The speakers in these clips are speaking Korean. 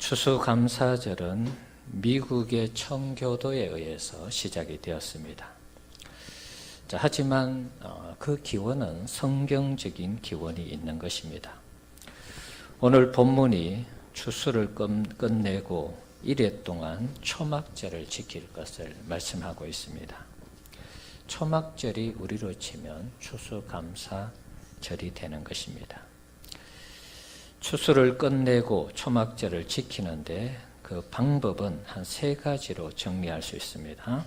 추수감사절은 미국의 청교도에 의해서 시작이 되었습니다. 하지만 그 기원은 성경적인 기원이 있는 것입니다. 오늘 본문이 추수를 끝내고 이래 동안 초막절을 지킬 것을 말씀하고 있습니다. 초막절이 우리로 치면 추수감사절이 되는 것입니다. 추수를 끝내고 초막절을 지키는데 그 방법은 한 3가지로 정리할 수 있습니다.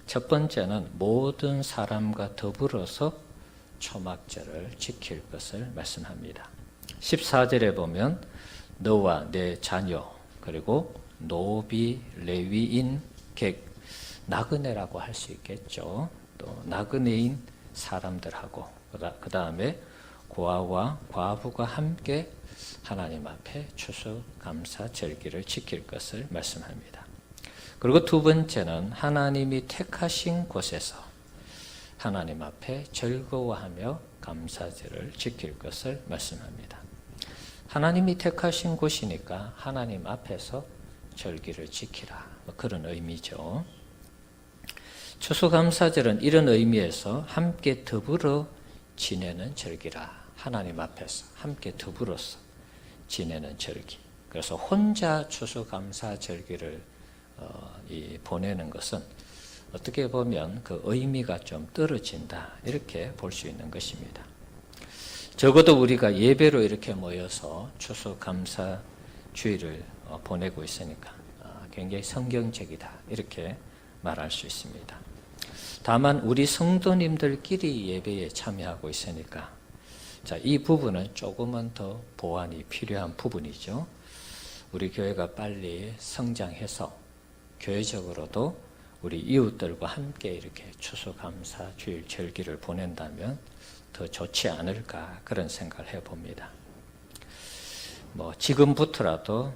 첫 번째는 모든 사람과 더불어서 초막절을 지킬 것을 말씀합니다. 14절에 보면 너와 내 자녀 그리고 노비, 레위인, 객, 나그네라고 할 수 있겠죠. 또 나그네인 사람들하고 그 다음에 고아와 과부가 함께 하나님 앞에 추수감사절기를 지킬 것을 말씀합니다. 그리고 두 번째는 하나님이 택하신 곳에서 하나님 앞에 즐거워하며 감사절을 지킬 것을 말씀합니다. 하나님이 택하신 곳이니까 하나님 앞에서 절기를 지키라, 그런 의미죠. 추수감사절은 이런 의미에서 함께 더불어 지내는 절기라. 하나님 앞에서 함께 더불어서 지내는 절기. 그래서 혼자 추수감사절기를 보내는 것은 어떻게 보면 그 의미가 좀 떨어진다, 이렇게 볼 수 있는 것입니다. 적어도 우리가 예배로 이렇게 모여서 추수감사주일을 보내고 있으니까 굉장히 성경적이다, 이렇게 말할 수 있습니다. 다만 우리 성도님들끼리 예배에 참여하고 있으니까 이 부분은 조금은 더 보완이 필요한 부분이죠. 우리 교회가 빨리 성장해서 교회적으로도 우리 이웃들과 함께 이렇게 추수감사주일 절기를 보낸다면 더 좋지 않을까, 그런 생각을 해봅니다. 지금부터라도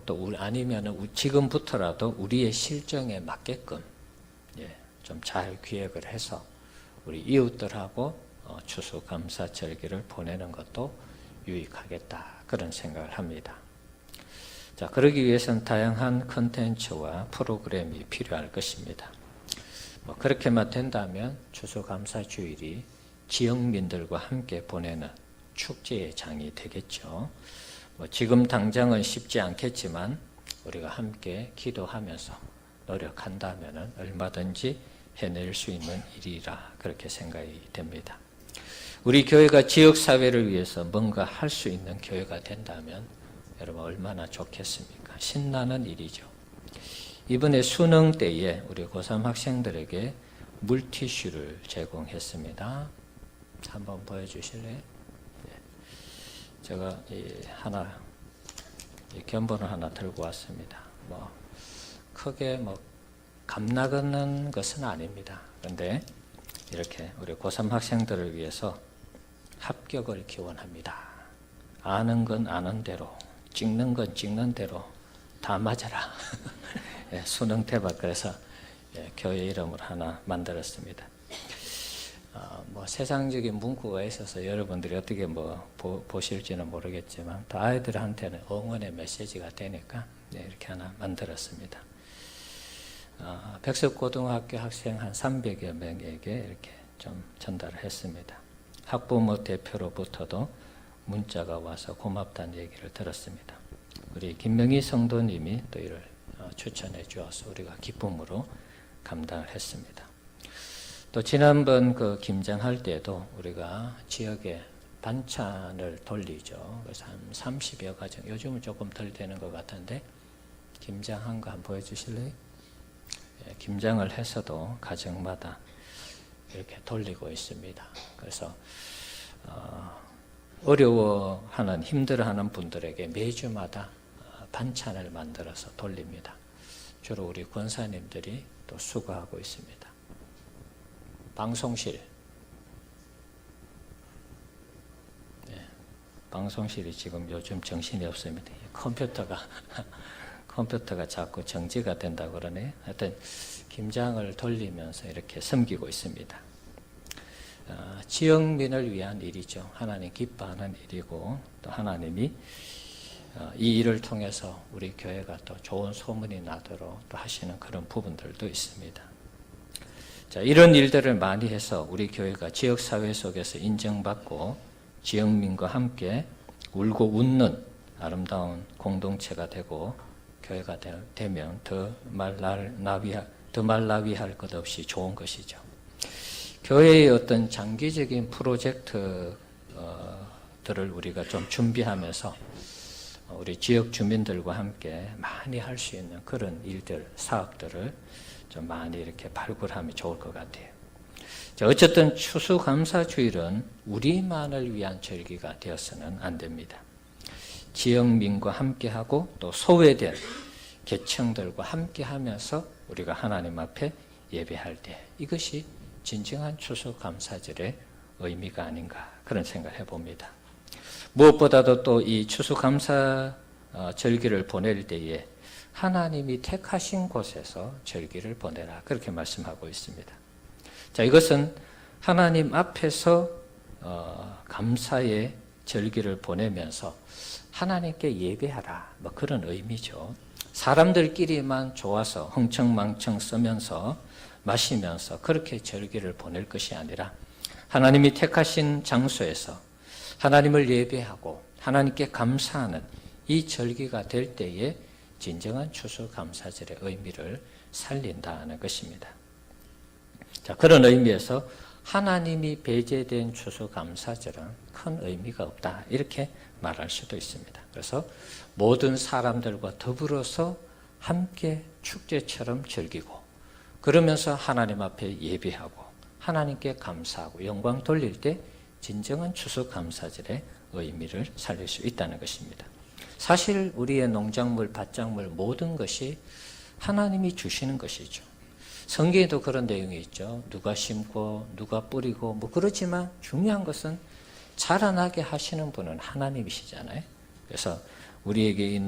지금부터라도 우리의 실정에 맞게끔 좀 잘 기획을 해서 우리 이웃들하고 추수감사절기를 보내는 것도 유익하겠다, 그런 생각을 합니다. 그러기 위해서는 다양한 컨텐츠와 프로그램이 필요할 것입니다. 그렇게만 된다면 추수감사주일이 지역민들과 함께 보내는 축제의 장이 되겠죠. 지금 당장은 쉽지 않겠지만 우리가 함께 기도하면서 노력한다면 얼마든지 해낼 수 있는 일이라, 그렇게 생각이 됩니다. 우리 교회가 지역사회를 위해서 뭔가 할 수 있는 교회가 된다면 여러분 얼마나 좋겠습니까? 신나는 일이죠. 이번에 수능 때에 우리 고3 학생들에게 물티슈를 제공했습니다. 한번 보여주실래요? 제가 견본을 하나 들고 왔습니다. 크게 감나가는 것은 아닙니다. 그런데 이렇게 우리 고3 학생들을 위해서 합격을 기원합니다. 아는 건 아는 대로, 찍는 건 찍는 대로 다 맞아라. 수능 대박. 그래서 교회 이름을 하나 만들었습니다. 세상적인 문구가 있어서 여러분들이 어떻게 보실지는 모르겠지만 또 아이들한테는 응원의 메시지가 되니까 이렇게 하나 만들었습니다. 백석고등학교 학생 한 300여 명에게 이렇게 좀 전달을 했습니다. 학부모 대표로부터도 문자가 와서 고맙다는 얘기를 들었습니다. 우리 김명희 성도님이 또 이를 추천해 주어서 우리가 기쁨으로 감당을 했습니다. 또 지난번 그 김장할 때도 우리가 지역에 반찬을 돌리죠. 그래서 한 30여 가정, 요즘은 조금 덜 되는 것 같은데 김장한 거 한번 보여주실래요? 김장을 해서도 가정마다 이렇게 돌리고 있습니다. 그래서 어려워하는, 힘들어하는 분들에게 매주마다 반찬을 만들어서 돌립니다. 주로 우리 권사님들이 또 수고하고 있습니다. 방송실, 방송실이 지금 요즘 정신이 없습니다. 컴퓨터가 자꾸 정지가 된다고 그러네. 하여튼 김장을 돌리면서 이렇게 섬기고 있습니다. 지역민을 위한 일이죠. 하나님 기뻐하는 일이고 또 하나님이 이 일을 통해서 우리 교회가 또 좋은 소문이 나도록 또 하시는 그런 부분들도 있습니다. 자, 이런 일들을 많이 해서 우리 교회가 지역사회 속에서 인정받고 지역민과 함께 울고 웃는 아름다운 공동체가 되고 교회가 되면 더 말나위할 것 없이 좋은 것이죠. 교회의 어떤 장기적인 프로젝트들을 우리가 좀 준비하면서 우리 지역 주민들과 함께 많이 할 수 있는 그런 일들, 사업들을 좀 많이 이렇게 발굴하면 좋을 것 같아요. 자, 어쨌든 추수감사주일은 우리만을 위한 절기가 되어서는 안 됩니다. 지역민과 함께하고 또 소외된 계층들과 함께하면서 우리가 하나님 앞에 예배할 때 이것이 진정한 추수감사절의 의미가 아닌가 그런 생각을 해봅니다. 무엇보다도 또 이 추수감사 절기를 보낼 때에 하나님이 택하신 곳에서 절기를 보내라 그렇게 말씀하고 있습니다. 자, 이것은 하나님 앞에서 감사의 절기를 보내면서 하나님께 예배하라 뭐 그런 의미죠. 사람들끼리만 좋아서 흥청망청 쓰면서 마시면서 그렇게 절기를 보낼 것이 아니라 하나님이 택하신 장소에서 하나님을 예배하고 하나님께 감사하는 이 절기가 될 때에 진정한 추수감사절의 의미를 살린다는 것입니다. 자, 그런 의미에서 하나님이 배제된 추수감사절은 큰 의미가 없다 이렇게 말할 수도 있습니다. 그래서 모든 사람들과 더불어서 함께 축제처럼 즐기고 그러면서 하나님 앞에 예배하고 하나님께 감사하고 영광 돌릴 때 진정한 추수감사절의 의미를 살릴 수 있다는 것입니다. 사실 우리의 농작물, 밭작물 모든 것이 하나님이 주시는 것이죠. 성경에도 그런 내용이 있죠. 누가 심고 누가 뿌리고 뭐 그렇지만 중요한 것은 자라나게 하시는 분은 하나님이시잖아요. 그래서 우리에게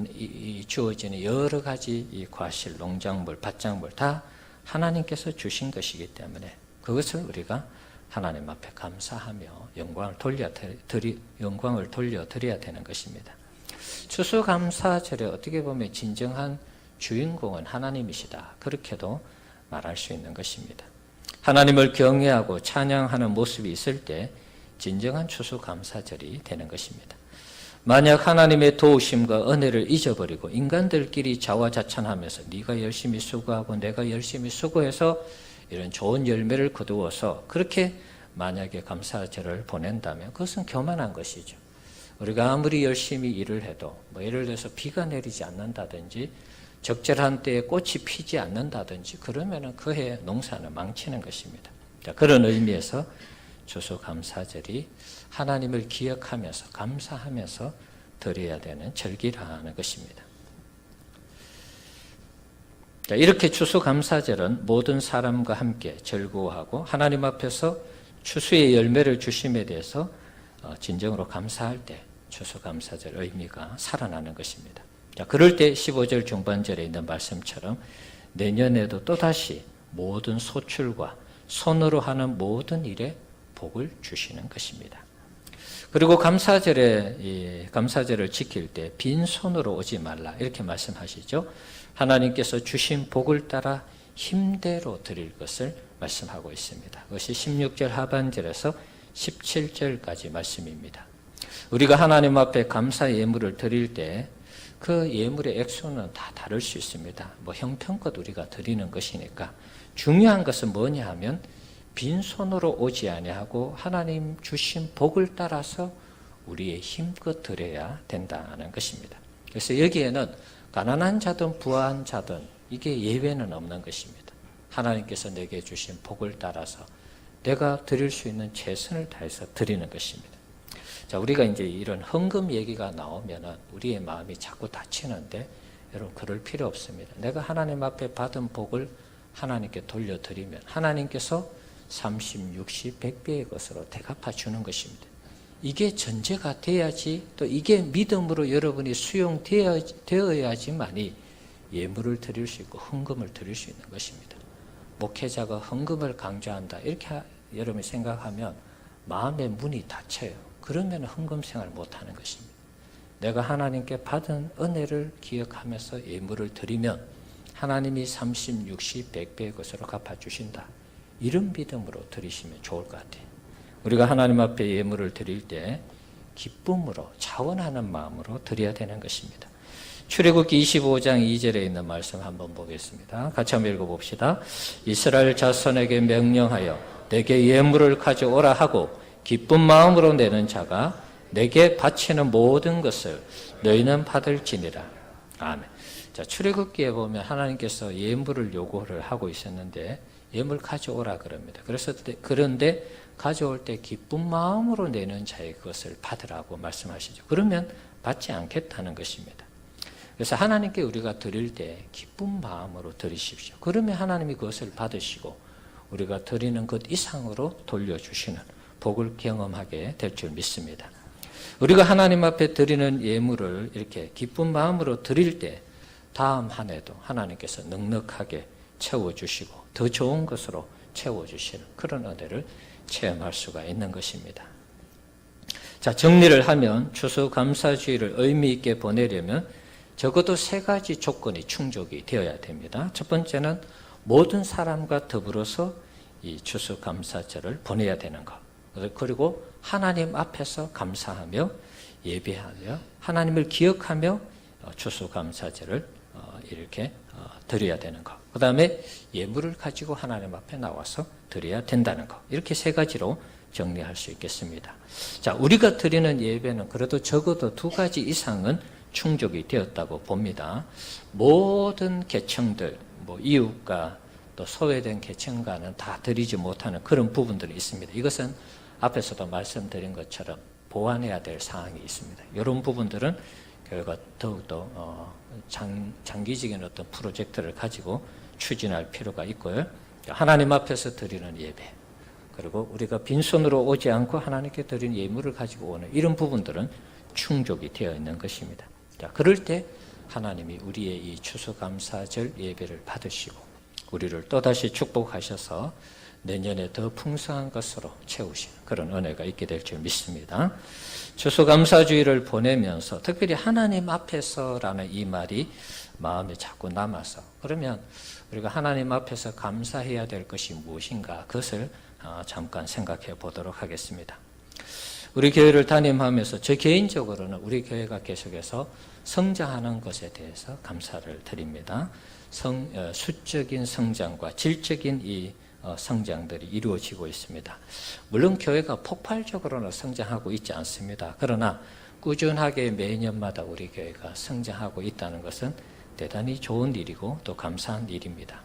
주어지는 여러 가지 이 과실, 농작물, 밭작물 다 하나님께서 주신 것이기 때문에 그것을 우리가 하나님 앞에 감사하며 영광을 돌려드려야 되는 것입니다. 추수감사절에 어떻게 보면 진정한 주인공은 하나님이시다. 그렇게도 말할 수 있는 것입니다. 하나님을 경외하고 찬양하는 모습이 있을 때 진정한 추수감사절이 되는 것입니다. 만약 하나님의 도우심과 은혜를 잊어버리고 인간들끼리 자화자찬하면서 네가 열심히 수고하고 내가 열심히 수고해서 이런 좋은 열매를 거두어서 그렇게 만약에 감사절을 보낸다면 그것은 교만한 것이죠. 우리가 아무리 열심히 일을 해도 뭐 예를 들어서 비가 내리지 않는다든지 적절한 때에 꽃이 피지 않는다든지 그러면 그 해 농사는 망치는 것입니다. 자, 그런 의미에서 추수감사절이 하나님을 기억하면서 감사하면서 드려야 되는 절기라는 것입니다. 자, 이렇게 추수감사절은 모든 사람과 함께 즐거워하고 하나님 앞에서 추수의 열매를 주심에 대해서 진정으로 감사할 때 추수감사절 의미가 살아나는 것입니다. 자, 그럴 때 15절 중반절에 있는 말씀처럼 내년에도 또다시 모든 소출과 손으로 하는 모든 일에 복을 주시는 것입니다. 그리고 감사절을 지킬 때 빈손으로 오지 말라 이렇게 말씀하시죠. 하나님께서 주신 복을 따라 힘대로 드릴 것을 말씀하고 있습니다. 그것이 16절 하반절에서 17절까지 말씀입니다. 우리가 하나님 앞에 감사 예물을 드릴 때 그 예물의 액수는 다 다를 수 있습니다. 뭐 형편껏 우리가 드리는 것이니까 중요한 것은 뭐냐 하면 빈손으로 오지 아니하고 하나님 주신 복을 따라서 우리의 힘껏 드려야 된다는 것입니다. 그래서 여기에는 가난한 자든 부한 자든 이게 예외는 없는 것입니다. 하나님께서 내게 주신 복을 따라서 내가 드릴 수 있는 최선을 다해서 드리는 것입니다. 자, 우리가 이제 이런 헌금 얘기가 나오면은 우리의 마음이 자꾸 다치는데 여러분 그럴 필요 없습니다. 내가 하나님 앞에 받은 복을 하나님께 돌려드리면 하나님께서 30, 60, 100배의 것으로 대갚아 주는 것입니다. 이게 전제가 돼야지 또 이게 믿음으로 여러분이 수용되어야지만이 예물을 드릴 수 있고 헌금을 드릴 수 있는 것입니다. 목회자가 헌금을 강조한다 이렇게 여러분이 생각하면 마음의 문이 닫혀요. 그러면 헌금 생활을 못하는 것입니다. 내가 하나님께 받은 은혜를 기억하면서 예물을 드리면 하나님이 30, 60, 100배의 것으로 갚아주신다. 이런 믿음으로 드리시면 좋을 것 같아요. 우리가 하나님 앞에 예물을 드릴 때 기쁨으로 자원하는 마음으로 드려야 되는 것입니다. 출애굽기 25장 2절에 있는 말씀 한번 보겠습니다. 같이 한번 읽어봅시다. 이스라엘 자손에게 명령하여 내게 예물을 가져오라 하고 기쁜 마음으로 내는 자가 내게 바치는 모든 것을 너희는 받을지니라. 아멘. 자, 출애굽기에 보면 하나님께서 예물을 요구를 하고 있었는데 예물 가져오라 그럽니다. 그런데 가져올 때 기쁜 마음으로 내는 자의 그것을 받으라고 말씀하시죠. 그러면 받지 않겠다는 것입니다. 그래서 하나님께 우리가 드릴 때 기쁜 마음으로 드리십시오. 그러면 하나님이 그것을 받으시고 우리가 드리는 것 이상으로 돌려주시는 복을 경험하게 될 줄 믿습니다. 우리가 하나님 앞에 드리는 예물을 이렇게 기쁜 마음으로 드릴 때 다음 한 해도 하나님께서 넉넉하게 채워주시고 더 좋은 것으로 채워주시는 그런 은혜를 체험할 수가 있는 것입니다. 자, 정리를 하면 추수감사주의를 의미 있게 보내려면 적어도 3가지 조건이 충족이 되어야 됩니다. 첫 번째는 모든 사람과 더불어서 이 추수감사절을 보내야 되는 것. 그리고 하나님 앞에서 감사하며 예배하며 하나님을 기억하며 추수감사절을 이렇게 드려야 되는 것. 그 다음에 예물을 가지고 하나님 앞에 나와서 드려야 된다는 것. 이렇게 3가지로 정리할 수 있겠습니다. 자, 우리가 드리는 예배는 그래도 적어도 2가지 이상은 충족이 되었다고 봅니다. 모든 계층들, 이웃과 또 소외된 계층과는 다 드리지 못하는 그런 부분들이 있습니다. 이것은 앞에서도 말씀드린 것처럼 보완해야 될 사항이 있습니다. 이런 부분들은 교회가 더욱더 장기적인 어떤 프로젝트를 가지고 추진할 필요가 있고요. 하나님 앞에서 드리는 예배, 그리고 우리가 빈손으로 오지 않고 하나님께 드리는 예물을 가지고 오는 이런 부분들은 충족이 되어 있는 것입니다. 자, 그럴 때 하나님이 우리의 이 추수감사절 예배를 받으시고 우리를 또다시 축복하셔서 내년에 더 풍성한 것으로 채우시는 그런 은혜가 있게 될 줄 믿습니다. 추수감사주의를 보내면서 특별히 하나님 앞에서라는 이 말이 마음에 자꾸 남아서 그러면 우리가 하나님 앞에서 감사해야 될 것이 무엇인가 그것을 잠깐 생각해 보도록 하겠습니다. 우리 교회를 담임하면서 저 개인적으로는 우리 교회가 계속해서 성장하는 것에 대해서 감사를 드립니다. 수적인 성장과 질적인 이 성장들이 이루어지고 있습니다. 물론 교회가 폭발적으로는 성장하고 있지 않습니다. 그러나 꾸준하게 매년마다 우리 교회가 성장하고 있다는 것은 대단히 좋은 일이고 또 감사한 일입니다.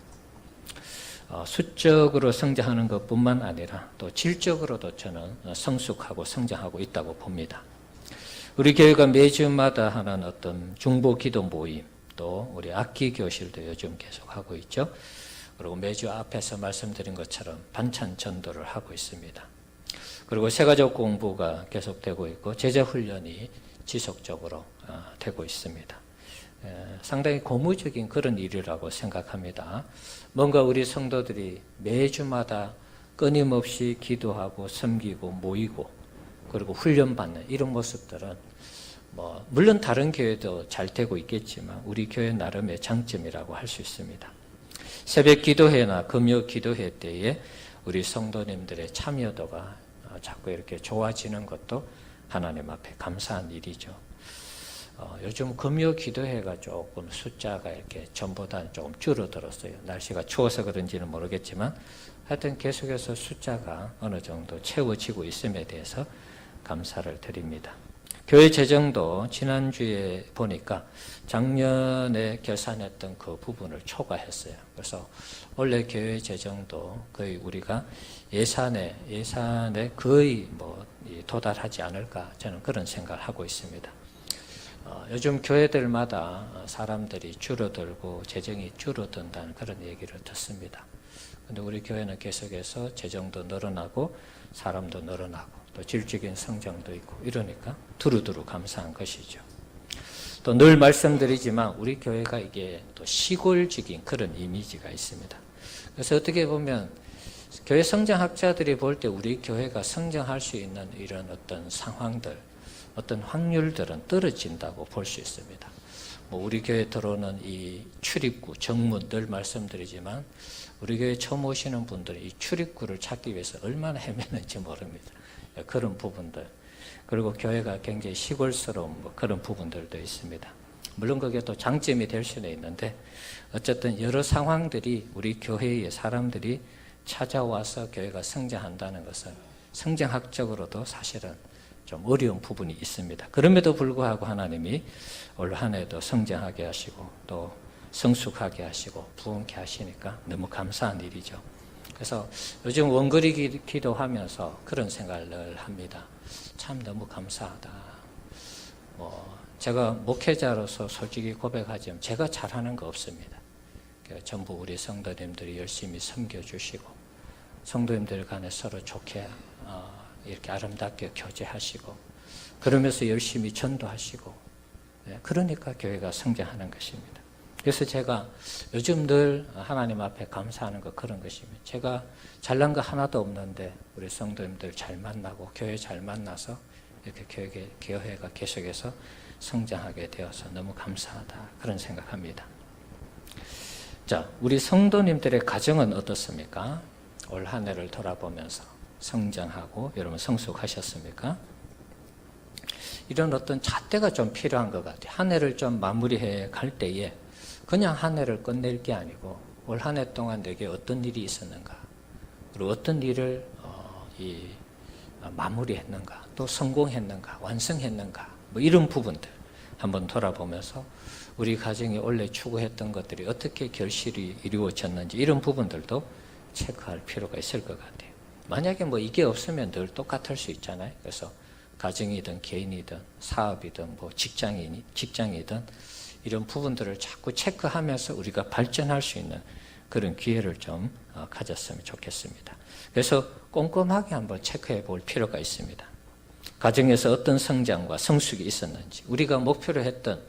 수적으로 성장하는 것뿐만 아니라 또 질적으로도 저는 성숙하고 성장하고 있다고 봅니다. 우리 교회가 매주마다 하는 어떤 중보 기도 모임, 또 우리 악기 교실도 요즘 계속 하고 있죠. 그리고 매주 앞에서 말씀드린 것처럼 반찬 전도를 하고 있습니다. 그리고 세가족 공부가 계속되고 있고 제자 훈련이 지속적으로 되고 있습니다. 상당히 고무적인 그런 일이라고 생각합니다. 뭔가 우리 성도들이 매주마다 끊임없이 기도하고 섬기고 모이고 그리고 훈련받는 이런 모습들은 물론 다른 교회도 잘 되고 있겠지만 우리 교회 나름의 장점이라고 할 수 있습니다. 새벽 기도회나 금요 기도회 때에 우리 성도님들의 참여도가 자꾸 이렇게 좋아지는 것도 하나님 앞에 감사한 일이죠. 요즘 금요 기도회가 조금 숫자가 이렇게 전보다는 조금 줄어들었어요. 날씨가 추워서 그런지는 모르겠지만 하여튼 계속해서 숫자가 어느 정도 채워지고 있음에 대해서 감사를 드립니다. 교회 재정도 지난주에 보니까 작년에 결산했던 그 부분을 초과했어요. 그래서 원래 교회 재정도 거의 우리가 예산에 거의 도달하지 않을까 저는 그런 생각을 하고 있습니다. 요즘 교회들마다 사람들이 줄어들고 재정이 줄어든다는 그런 얘기를 듣습니다. 그런데 우리 교회는 계속해서 재정도 늘어나고 사람도 늘어나고 또 질적인 성장도 있고 이러니까 두루두루 감사한 것이죠. 또 늘 말씀드리지만 우리 교회가 이게 또 시골적인 그런 이미지가 있습니다. 그래서 어떻게 보면 교회 성장학자들이 볼 때 우리 교회가 성장할 수 있는 이런 어떤 상황들 어떤 확률들은 떨어진다고 볼 수 있습니다. 우리 교회 들어오는 이 출입구, 정문 늘 말씀드리지만 우리 교회 처음 오시는 분들이 이 출입구를 찾기 위해서 얼마나 헤매는지 모릅니다. 그런 부분들. 그리고 교회가 굉장히 시골스러운 그런 부분들도 있습니다. 물론 그게 또 장점이 될 수는 있는데 어쨌든 여러 상황들이 우리 교회의 사람들이 찾아와서 교회가 성장한다는 것은 성경학적으로도 사실은 좀 어려운 부분이 있습니다. 그럼에도 불구하고 하나님이 올 한 해도 성장하게 하시고 또 성숙하게 하시고 부흥케 하시니까 너무 감사한 일이죠. 그래서 요즘 원거리 기도하면서 그런 생각을 합니다. 참 너무 감사하다. 제가 목회자로서 솔직히 고백하자면 제가 잘하는 거 없습니다. 전부 우리 성도님들이 열심히 섬겨주시고 성도님들 간에 서로 좋게 이렇게 아름답게 교제하시고 그러면서 열심히 전도하시고 그러니까 교회가 성장하는 것입니다. 그래서 제가 요즘 늘 하나님 앞에 감사하는 거 그런 것입니다. 제가 잘난 거 하나도 없는데 우리 성도님들 잘 만나고 교회 잘 만나서 이렇게 교회가 계속해서 성장하게 되어서 너무 감사하다 그런 생각합니다. 자, 우리 성도님들의 가정은 어떻습니까? 올 한 해를 돌아보면서 성장하고 여러분 성숙하셨습니까? 이런 어떤 잣대가 좀 필요한 것 같아요. 한 해를 좀 마무리해 갈 때에 그냥 한 해를 끝낼 게 아니고 올 한 해 동안 내게 어떤 일이 있었는가 그리고 어떤 일을 마무리했는가 또 성공했는가 완성했는가 이런 부분들 한번 돌아보면서 우리 가정이 원래 추구했던 것들이 어떻게 결실이 이루어졌는지 이런 부분들도 체크할 필요가 있을 것 같아요. 만약에 이게 없으면 늘 똑같을 수 있잖아요. 그래서 가정이든 개인이든 사업이든 직장이든 이런 부분들을 자꾸 체크하면서 우리가 발전할 수 있는 그런 기회를 좀 가졌으면 좋겠습니다. 그래서 꼼꼼하게 한번 체크해 볼 필요가 있습니다. 가정에서 어떤 성장과 성숙이 있었는지 우리가 목표로 했던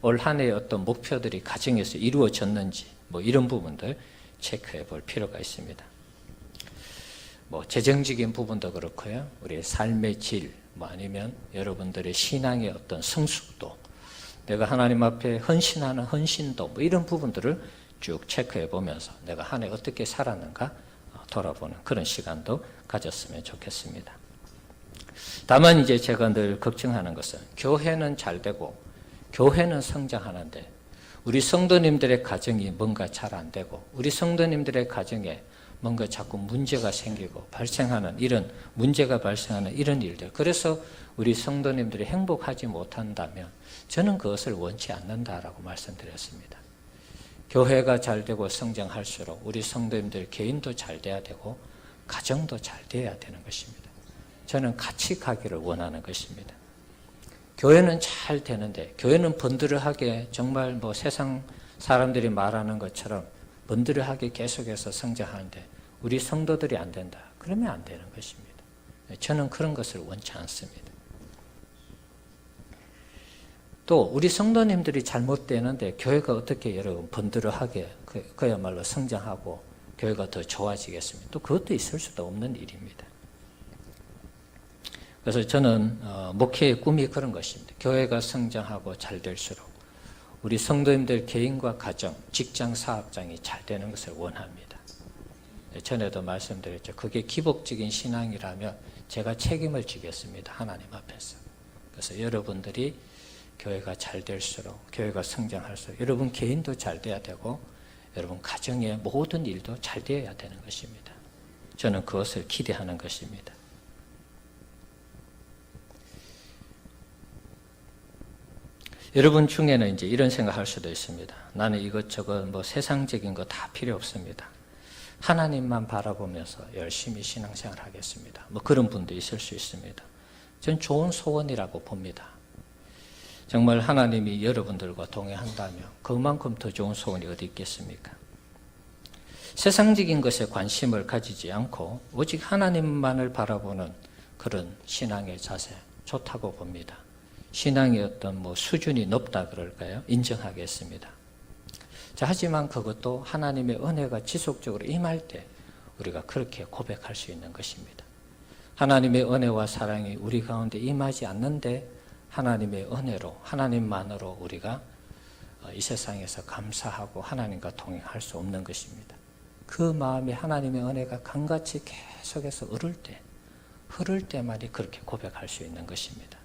올 한 해의 어떤 목표들이 가정에서 이루어졌는지 이런 부분들 체크해 볼 필요가 있습니다. 재정적인 부분도 그렇고요. 우리의 삶의 질, 아니면 여러분들의 신앙의 어떤 성숙도, 내가 하나님 앞에 헌신하는 헌신도, 이런 부분들을 쭉 체크해 보면서 내가 한 해 어떻게 살았는가 돌아보는 그런 시간도 가졌으면 좋겠습니다. 다만 이제 제가 늘 걱정하는 것은 교회는 잘 되고 교회는 성장하는데 우리 성도님들의 가정이 뭔가 잘 안 되고 우리 성도님들의 가정에 뭔가 자꾸 문제가 생기고 발생하는 이런 문제가 발생하는 이런 일들, 그래서 우리 성도님들이 행복하지 못한다면 저는 그것을 원치 않는다라고 말씀드렸습니다. 교회가 잘 되고 성장할수록 우리 성도님들 개인도 잘 돼야 되고 가정도 잘 돼야 되는 것입니다. 저는 같이 가기를 원하는 것입니다. 교회는 잘 되는데 교회는 번들어하게 정말 세상 사람들이 말하는 것처럼 번들어하게 계속해서 성장하는데 우리 성도들이 안 된다. 그러면 안 되는 것입니다. 저는 그런 것을 원치 않습니다. 또 우리 성도님들이 잘못되는데 교회가 어떻게 여러분 번들어하게 그야말로 성장하고 교회가 더 좋아지겠습니까? 또 그것도 있을 수도 없는 일입니다. 그래서 저는 목회의 꿈이 그런 것입니다. 교회가 성장하고 잘 될수록 우리 성도님들 개인과 가정, 직장, 사업장이 잘 되는 것을 원합니다. 전에도 말씀드렸죠. 그게 기복적인 신앙이라면 제가 책임을 지겠습니다. 하나님 앞에서. 그래서 여러분들이 교회가 잘 될수록, 교회가 성장할수록 여러분 개인도 잘 돼야 되고 여러분 가정의 모든 일도 잘 되어야 되는 것입니다. 저는 그것을 기대하는 것입니다. 여러분 중에는 이제 이런 생각할 수도 있습니다. 나는 이것저것 세상적인 거 다 필요 없습니다. 하나님만 바라보면서 열심히 신앙생활 하겠습니다. 그런 분도 있을 수 있습니다. 전 좋은 소원이라고 봅니다. 정말 하나님이 여러분들과 동행한다면 그만큼 더 좋은 소원이 어디 있겠습니까? 세상적인 것에 관심을 가지지 않고 오직 하나님만을 바라보는 그런 신앙의 자세 좋다고 봅니다. 신앙의 어떤 수준이 높다 그럴까요? 인정하겠습니다. 자, 하지만 그것도 하나님의 은혜가 지속적으로 임할 때 우리가 그렇게 고백할 수 있는 것입니다. 하나님의 은혜와 사랑이 우리 가운데 임하지 않는데 하나님의 은혜로 하나님만으로 우리가 이 세상에서 감사하고 하나님과 동행할 수 없는 것입니다. 그 마음이 하나님의 은혜가 강같이 계속해서 흐를 때만이 그렇게 고백할 수 있는 것입니다.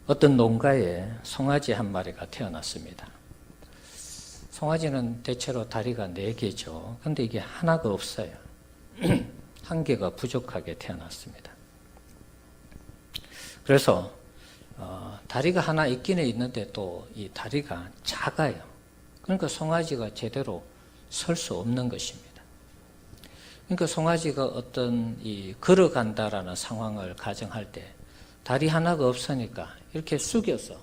어떤 농가에 송아지 한 마리가 태어났습니다. 송아지는 대체로 다리가 4개죠. 근데 이게 하나가 없어요. 한 개가 부족하게 태어났습니다. 그래서 다리가 하나 있기는 있는데 또 이 다리가 작아요. 그러니까 송아지가 제대로 설 수 없는 것입니다. 그러니까 송아지가 어떤 걸어간다라는 상황을 가정할 때 다리 하나가 없으니까 이렇게 숙여서,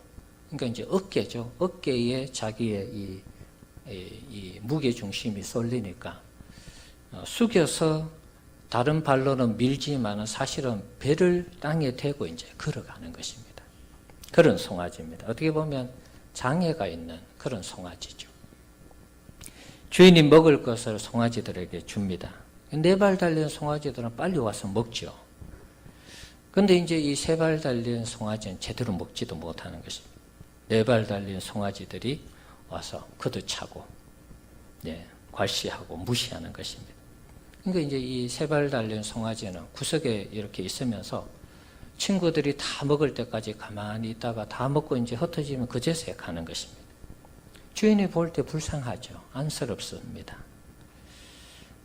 그러니까 이제 어깨죠. 어깨에 자기의 이 무게 중심이 쏠리니까 숙여서 다른 발로는 밀지만은 사실은 배를 땅에 대고 이제 걸어가는 것입니다. 그런 송아지입니다. 어떻게 보면 장애가 있는 그런 송아지죠. 주인이 먹을 것을 송아지들에게 줍니다. 4발 달린 송아지들은 빨리 와서 먹죠. 근데 이제 이 3발 달린 송아지는 제대로 먹지도 못하는 것입니다. 4발 달린 송아지들이 와서 걷어차고, 괄시하고 무시하는 것입니다. 그러니까 이제 이 3발 달린 송아지는 구석에 이렇게 있으면서 친구들이 다 먹을 때까지 가만히 있다가 다 먹고 이제 흩어지면 그제서야 가는 것입니다. 주인이 볼 때 불쌍하죠. 안쓰럽습니다.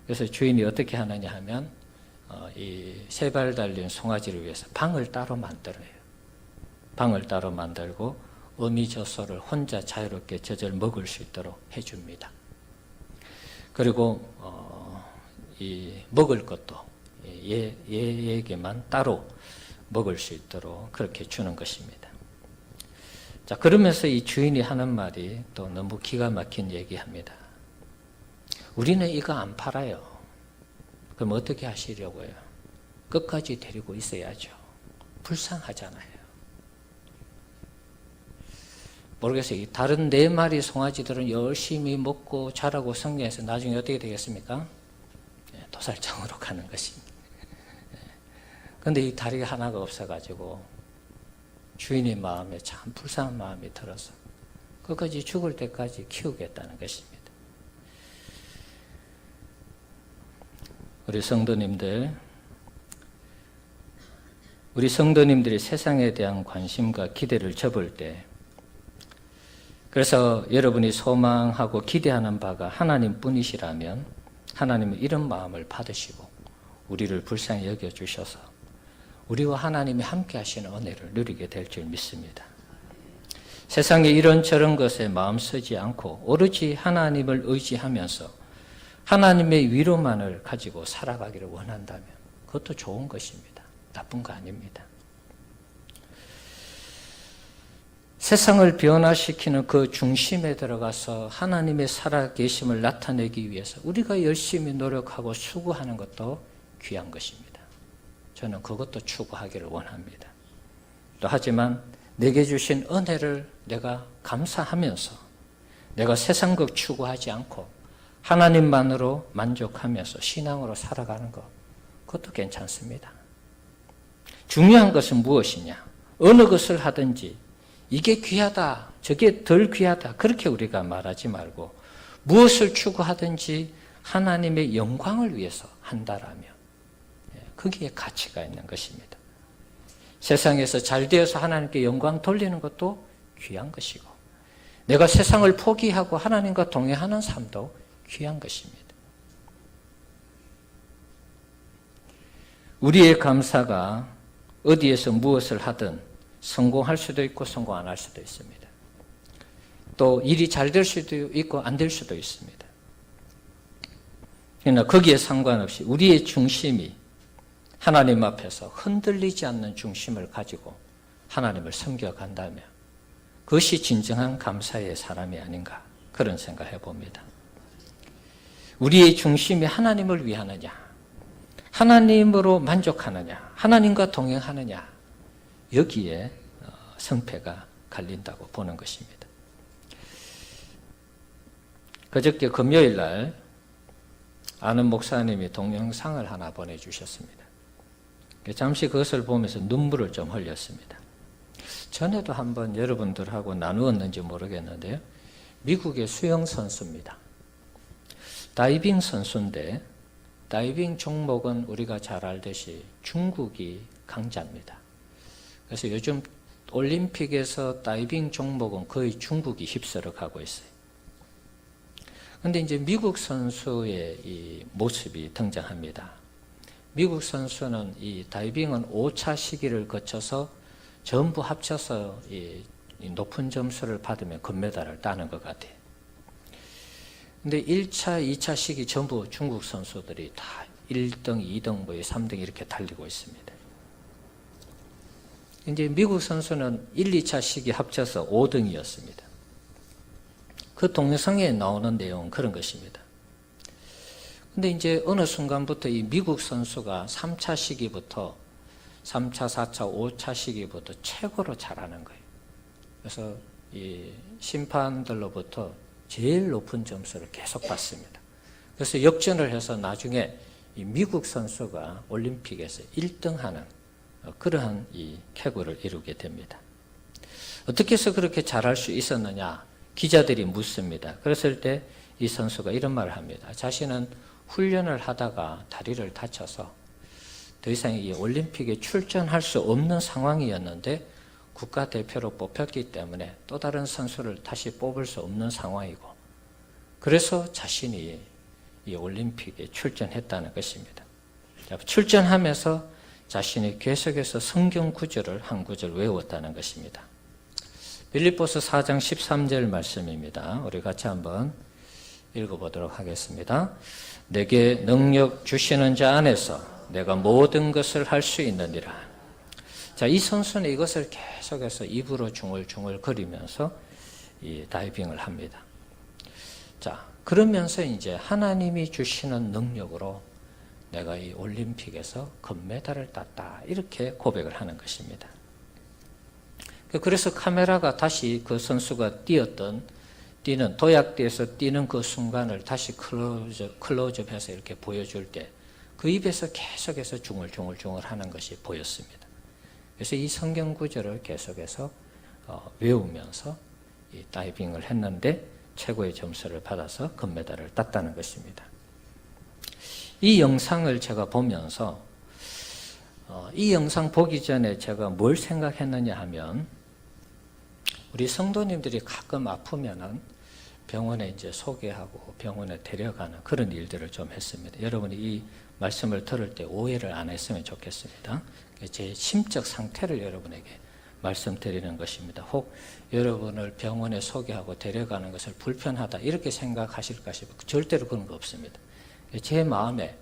그래서 주인이 어떻게 하느냐 하면 이 3발 달린 송아지를 위해서 방을 따로 만들어요. 방을 따로 만들고 어미젖소를 혼자 자유롭게 젖을 먹을 수 있도록 해줍니다. 그리고 이 먹을 것도 얘에게만 따로 먹을 수 있도록 그렇게 주는 것입니다. 자, 그러면서 이 주인이 하는 말이 또 너무 기가 막힌 얘기합니다. 우리는 이거 안 팔아요. 그럼 어떻게 하시려고요? 끝까지 데리고 있어야죠. 불쌍하잖아요. 모르겠어요. 다른 4마리 송아지들은 열심히 먹고 자라고 성장해서 나중에 어떻게 되겠습니까? 도살장으로 가는 것입니다. 그런데 이 다리가 하나가 없어가지고 주인의 마음에 참 불쌍한 마음이 들어서 끝까지 죽을 때까지 키우겠다는 것입니다. 우리 성도님들이 세상에 대한 관심과 기대를 접을 때, 그래서 여러분이 소망하고 기대하는 바가 하나님뿐이시라면 하나님은 이런 마음을 받으시고 우리를 불쌍히 여겨주셔서 우리와 하나님이 함께 하시는 은혜를 누리게 될 줄 믿습니다. 세상에 이런저런 것에 마음 쓰지 않고 오로지 하나님을 의지하면서 하나님의 위로만을 가지고 살아가기를 원한다면 그것도 좋은 것입니다. 나쁜 거 아닙니다. 세상을 변화시키는 그 중심에 들어가서 하나님의 살아계심을 나타내기 위해서 우리가 열심히 노력하고 수고하는 것도 귀한 것입니다. 저는 그것도 추구하기를 원합니다. 또 하지만 내게 주신 은혜를 내가 감사하면서 내가 세상 것 추구하지 않고 하나님만으로 만족하면서 신앙으로 살아가는 것, 그것도 괜찮습니다. 중요한 것은 무엇이냐? 어느 것을 하든지 이게 귀하다, 저게 덜 귀하다, 그렇게 우리가 말하지 말고 무엇을 추구하든지 하나님의 영광을 위해서 한다라면 거기에 가치가 있는 것입니다. 세상에서 잘 되어서 하나님께 영광 돌리는 것도 귀한 것이고 내가 세상을 포기하고 하나님과 동행하는 삶도 귀한 것입니다. 우리의 감사가 어디에서 무엇을 하든 성공할 수도 있고 성공 안 할 수도 있습니다. 또 일이 잘 될 수도 있고 안 될 수도 있습니다. 그러나 거기에 상관없이 우리의 중심이 하나님 앞에서 흔들리지 않는 중심을 가지고 하나님을 섬겨간다면 그것이 진정한 감사의 사람이 아닌가, 그런 생각을 해봅니다. 우리의 중심이 하나님을 위하느냐, 하나님으로 만족하느냐, 하나님과 동행하느냐, 여기에 성패가 갈린다고 보는 것입니다. 그저께 금요일 날 아는 목사님이 동영상을 하나 보내주셨습니다. 잠시 그것을 보면서 눈물을 좀 흘렸습니다. 전에도 한번 여러분들하고 나누었는지 모르겠는데요. 미국의 수영 선수입니다. 다이빙 선수인데 다이빙 종목은 우리가 잘 알듯이 중국이 강자입니다. 그래서 요즘 올림픽에서 다이빙 종목은 거의 중국이 휩쓸어 가고 있어요. 그런데 이제 미국 선수의 이 모습이 등장합니다. 미국 선수는 이 다이빙은 5차 시기를 거쳐서 전부 합쳐서 이 높은 점수를 받으면 금메달을 따는 것 같아요. 근데 1차, 2차 시기 전부 중국 선수들이 다 1등, 2등, 3등 이렇게 달리고 있습니다. 이제 미국 선수는 1, 2차 시기 합쳐서 5등이었습니다. 그 동영상에 나오는 내용은 그런 것입니다. 근데 이제 어느 순간부터 이 미국 선수가 3차 시기부터 3차, 4차, 5차 시기부터 최고로 잘하는 거예요. 그래서 이 심판들로부터 제일 높은 점수를 계속 받습니다. 그래서 역전을 해서 나중에 이 미국 선수가 올림픽에서 1등하는 그러한 이 쾌거를 이루게 됩니다. 어떻게 해서 그렇게 잘할 수 있었느냐? 기자들이 묻습니다. 그랬을 때 이 선수가 이런 말을 합니다. 자신은 훈련을 하다가 다리를 다쳐서 더 이상 이 올림픽에 출전할 수 없는 상황이었는데 국가대표로 뽑혔기 때문에 또 다른 선수를 다시 뽑을 수 없는 상황이고 그래서 자신이 이 올림픽에 출전했다는 것입니다. 출전하면서 자신이 계속해서 성경 구절을 한 구절 외웠다는 것입니다. 빌립보서 4장 13절 말씀입니다. 우리 같이 한번 읽어보도록 하겠습니다. 내게 능력 주시는 자 안에서 내가 모든 것을 할 수 있느니라. 자, 이 선수는 이것을 계속해서 입으로 중얼중얼 거리면서 이 다이빙을 합니다. 자, 그러면서 이제 하나님이 주시는 능력으로 내가 이 올림픽에서 금메달을 땄다. 이렇게 고백을 하는 것입니다. 그래서 카메라가 다시 그 선수가 뛰는 도약대에서 뛰는 그 순간을 다시 클로즈업해서 이렇게 보여줄 때 그 입에서 계속해서 중얼중얼 하는 것이 보였습니다. 그래서 이 성경 구절을 계속해서 외우면서 이 다이빙을 했는데 최고의 점수를 받아서 금메달을 땄다는 것입니다. 이 영상을 제가 보면서 이 영상 보기 전에 제가 뭘 생각했느냐 하면 우리 성도님들이 가끔 아프면은 병원에 이제 소개하고 병원에 데려가는 그런 일들을 좀 했습니다. 여러분이 이 말씀을 들을 때 오해를 안 했으면 좋겠습니다. 제 심적 상태를 여러분에게 말씀드리는 것입니다. 혹 여러분을 병원에 소개하고 데려가는 것을 불편하다 이렇게 생각하실까 싶어요. 절대로 그런 거 없습니다. 제 마음에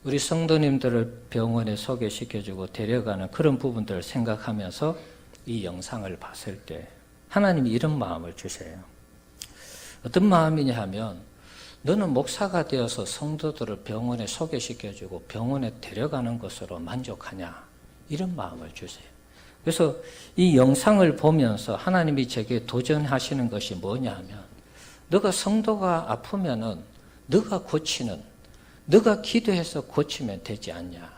우리 성도님들을 병원에 소개시켜주고 데려가는 그런 부분들을 생각하면서 이 영상을 봤을 때 하나님이 이런 마음을 주세요. 어떤 마음이냐 하면 너는 목사가 되어서 성도들을 병원에 소개시켜주고 병원에 데려가는 것으로 만족하냐? 이런 마음을 주세요. 그래서 이 영상을 보면서 하나님이 제게 도전하시는 것이 뭐냐 하면 너가 성도가 아프면은 너가 고치는 너가 기도해서 고치면 되지 않냐?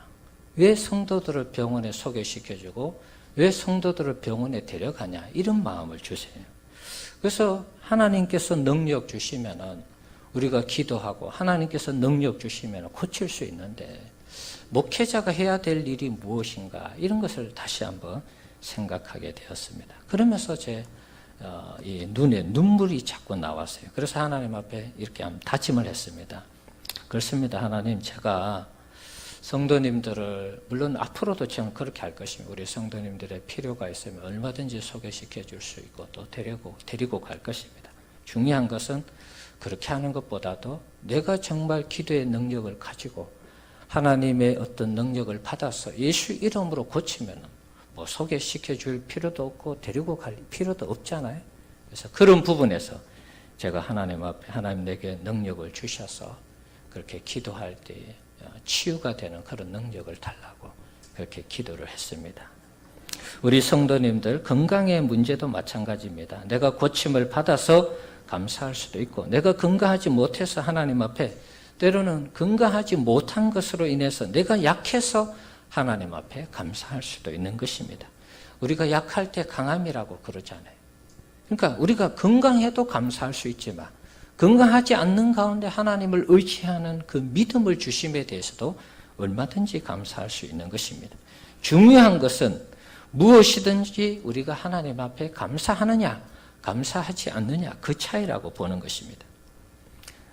왜 성도들을 병원에 소개시켜주고 왜 성도들을 병원에 데려가냐? 이런 마음을 주세요. 그래서 하나님께서 능력 주시면은 우리가 기도하고 하나님께서 능력 주시면 고칠 수 있는데 목회자가 해야 될 일이 무엇인가 이런 것을 다시 한번 생각하게 되었습니다. 그러면서 제 이 눈에 눈물이 자꾸 나왔어요. 그래서 하나님 앞에 이렇게 한번 다짐을 했습니다. 그렇습니다. 하나님, 제가 성도님들을 물론 앞으로도 저는 그렇게 할 것입니다. 우리 성도님들의 필요가 있으면 얼마든지 소개시켜 줄 수 있고 또 데리고 갈 것입니다. 중요한 것은 그렇게 하는 것보다도 내가 정말 기도의 능력을 가지고 하나님의 어떤 능력을 받아서 예수 이름으로 고치면 뭐 소개시켜 줄 필요도 없고 데리고 갈 필요도 없잖아요. 그래서 그런 부분에서 제가 하나님 앞에 하나님 내게 능력을 주셔서 그렇게 기도할 때 치유가 되는 그런 능력을 달라고 그렇게 기도를 했습니다. 우리 성도님들 건강의 문제도 마찬가지입니다. 내가 고침을 받아서 감사할 수도 있고 내가 건강하지 못해서 하나님 앞에 때로는 건강하지 못한 것으로 인해서 내가 약해서 하나님 앞에 감사할 수도 있는 것입니다. 우리가 약할 때 강함이라고 그러잖아요. 그러니까 우리가 건강해도 감사할 수 있지만 건강하지 않는 가운데 하나님을 의지하는 그 믿음을 주심에 대해서도 얼마든지 감사할 수 있는 것입니다. 중요한 것은 무엇이든지 우리가 하나님 앞에 감사하느냐, 감사하지 않느냐 그 차이라고 보는 것입니다.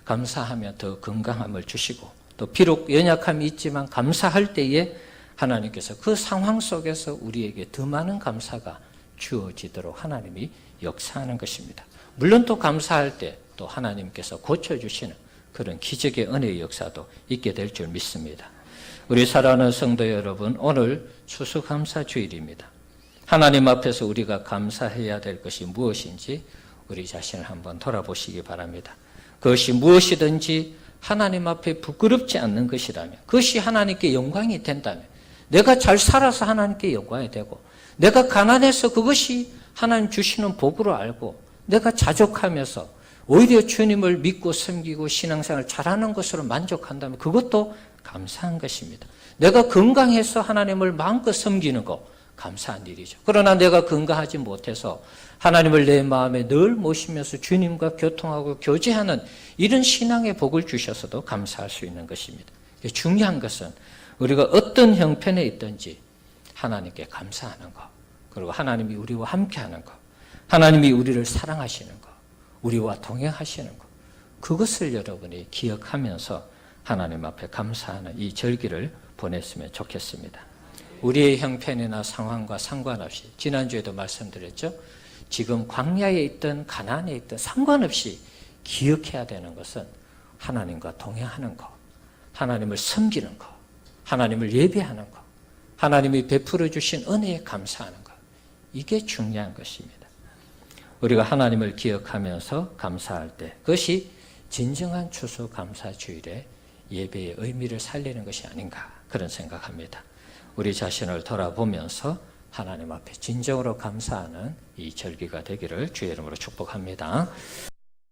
감사하면 더 건강함을 주시고 또 비록 연약함이 있지만 감사할 때에 하나님께서 그 상황 속에서 우리에게 더 많은 감사가 주어지도록 하나님이 역사하는 것입니다. 물론 또 감사할 때 또 하나님께서 고쳐주시는 그런 기적의 은혜의 역사도 있게 될 줄 믿습니다. 우리 사랑하는 성도 여러분, 오늘 추수감사주일입니다. 하나님 앞에서 우리가 감사해야 될 것이 무엇인지 우리 자신을 한번 돌아보시기 바랍니다. 그것이 무엇이든지 하나님 앞에 부끄럽지 않는 것이라면, 그것이 하나님께 영광이 된다면, 내가 잘 살아서 하나님께 영광이 되고, 내가 가난해서 그것이 하나님 주시는 복으로 알고, 내가 자족하면서 오히려 주님을 믿고 섬기고 신앙생활을 잘하는 것으로 만족한다면 그것도 감사한 것입니다. 내가 건강해서 하나님을 마음껏 섬기는 것, 감사한 일이죠. 그러나 내가 건강하지 못해서 하나님을 내 마음에 늘 모시면서 주님과 교통하고 교제하는 이런 신앙의 복을 주셔서도 감사할 수 있는 것입니다. 중요한 것은 우리가 어떤 형편에 있든지 하나님께 감사하는 것, 그리고 하나님이 우리와 함께하는 것, 하나님이 우리를 사랑하시는 것, 우리와 동행하시는 것, 그것을 여러분이 기억하면서 하나님 앞에 감사하는 이 절기를 보냈으면 좋겠습니다. 우리의 형편이나 상황과 상관없이, 지난주에도 말씀드렸죠. 지금 광야에 있든 가나안에 있든 상관없이 기억해야 되는 것은 하나님과 동행하는 것, 하나님을 섬기는 것, 하나님을 예배하는 것, 하나님이 베풀어 주신 은혜에 감사하는 것, 이게 중요한 것입니다. 우리가 하나님을 기억하면서 감사할 때 그것이 진정한 추수감사주일의 예배의 의미를 살리는 것이 아닌가 그런 생각합니다. 우리 자신을 돌아보면서 하나님 앞에 진정으로 감사하는 이 절기가 되기를 주의 이름으로 축복합니다.